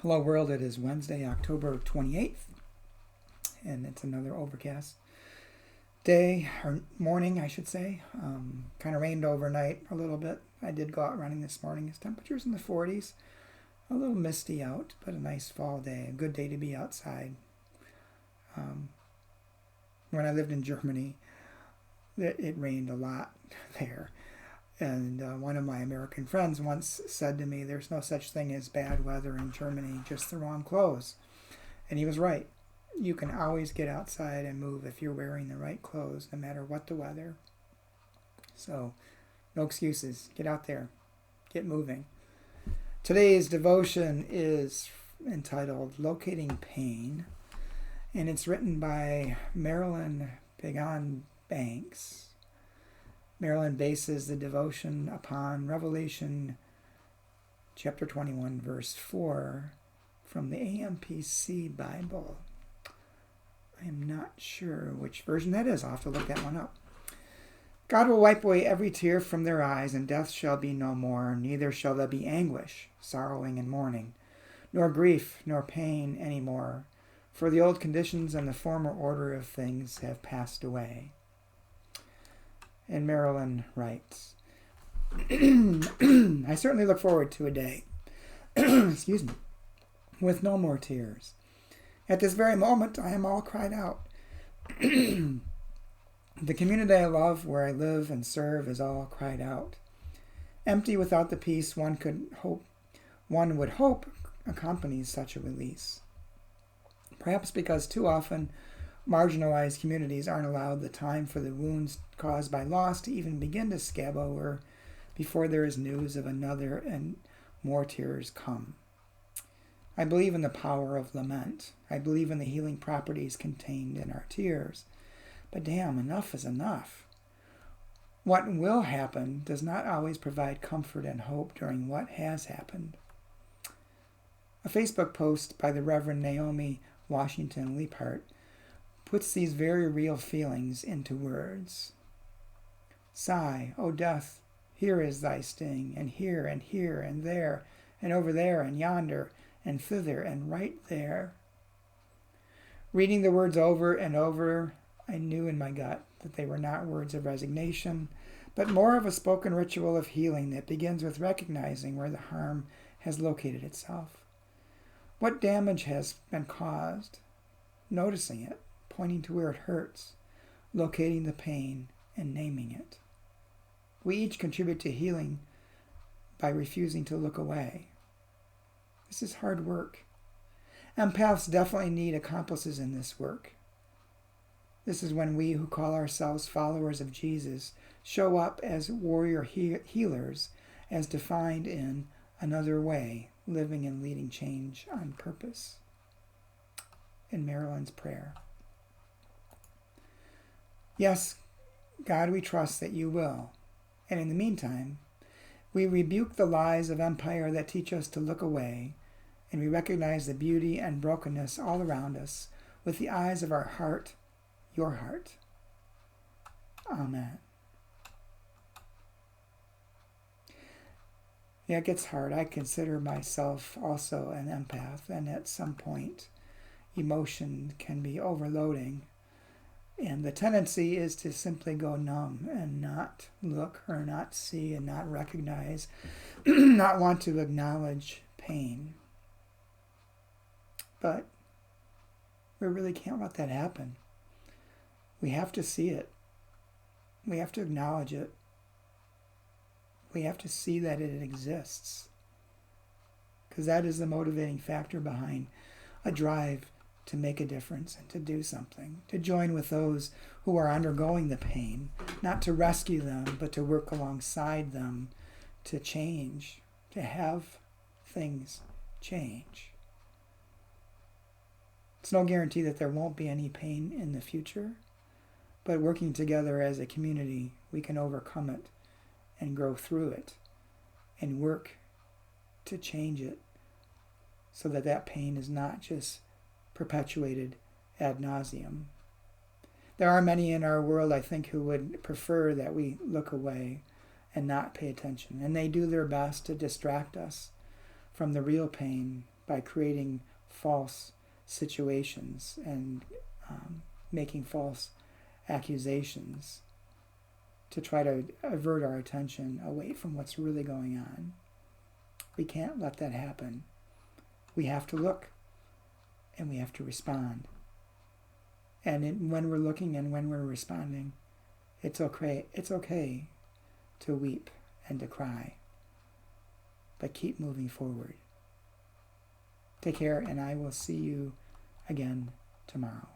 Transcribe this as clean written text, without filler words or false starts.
Hello world, it is Wednesday, October 28th, and it's another overcast day, or morning I should say. Kind of rained overnight a little bit. I did go out running this morning. It's temperatures in the 40s, a little misty out, but a nice fall day, a good day to be outside. When I lived in Germany, it rained a lot there. And one of my American friends once said to me, there's no such thing as bad weather in Germany, just the wrong clothes. And he was right. You can always get outside and move if you're wearing the right clothes, no matter what the weather. So, no excuses. Get out there. Get moving. Today's devotion is entitled Locating Pain, and it's written by Marilyn Pagan Banks. Marilyn bases the devotion upon Revelation chapter 21, verse 4 from the AMPC Bible. I am not sure which version that is. I'll have to look that one up. God will wipe away every tear from their eyes, and death shall be no more, neither shall there be anguish, sorrowing, and mourning, nor grief, nor pain any more, for the old conditions and the former order of things have passed away. And Marilyn writes, I certainly look forward to a day, excuse me, with no more tears. At this very moment, I am all cried out. The community I love, where I live and serve, is all cried out. Empty without the peace one would hope accompanies such a release. Perhaps because too often marginalized communities aren't allowed the time for the wounds caused by loss to even begin to scab over before there is news of another and more tears come. I believe in the power of lament. I believe in the healing properties contained in our tears. But damn, enough is enough. What will happen does not always provide comfort and hope during what has happened. A Facebook post by the Reverend Naomi Washington Leaphart puts these very real feelings into words. Sigh, O death, here is thy sting, and here, and there, and over there, and yonder, and thither, and right there. Reading the words over and over, I knew in my gut that they were not words of resignation, but more of a spoken ritual of healing that begins with recognizing where the harm has located itself. What damage has been caused, noticing it, pointing to where it hurts, locating the pain, and naming it. We each contribute to healing by refusing to look away. This is hard work. Empaths definitely need accomplices in this work. This is when we who call ourselves followers of Jesus show up as warrior healers, as defined in Another Way, living and leading change on purpose. In Marilyn's prayer. Yes, God, we trust that you will. And in the meantime, we rebuke the lies of empire that teach us to look away, and we recognize the beauty and brokenness all around us with the eyes of our heart, your heart. Amen. Yeah, it gets hard. I consider myself also an empath, and at some point, emotion can be overloading. And the tendency is to simply go numb and not look or not see and not recognize, not want to acknowledge pain. But we really can't let that happen. We have to see it. We have to acknowledge it. We have to see that it exists. Because that is the motivating factor behind a drive to make a difference and to do something, to join with those who are undergoing the pain, not to rescue them, but to work alongside them to change, to have things change. It's no guarantee that there won't be any pain in the future, but working together as a community, we can overcome it and grow through it and work to change it so that that pain is not just perpetuated ad nauseum. There are many in our world, I think, who would prefer that we look away and not pay attention. And they do their best to distract us from the real pain by creating false situations and making false accusations to try to avert our attention away from what's really going on. We can't let that happen. We have to look and we have to respond. And when we're looking and when we're responding, it's okay to weep and to cry. But keep moving forward. Take care, and I will see you again tomorrow.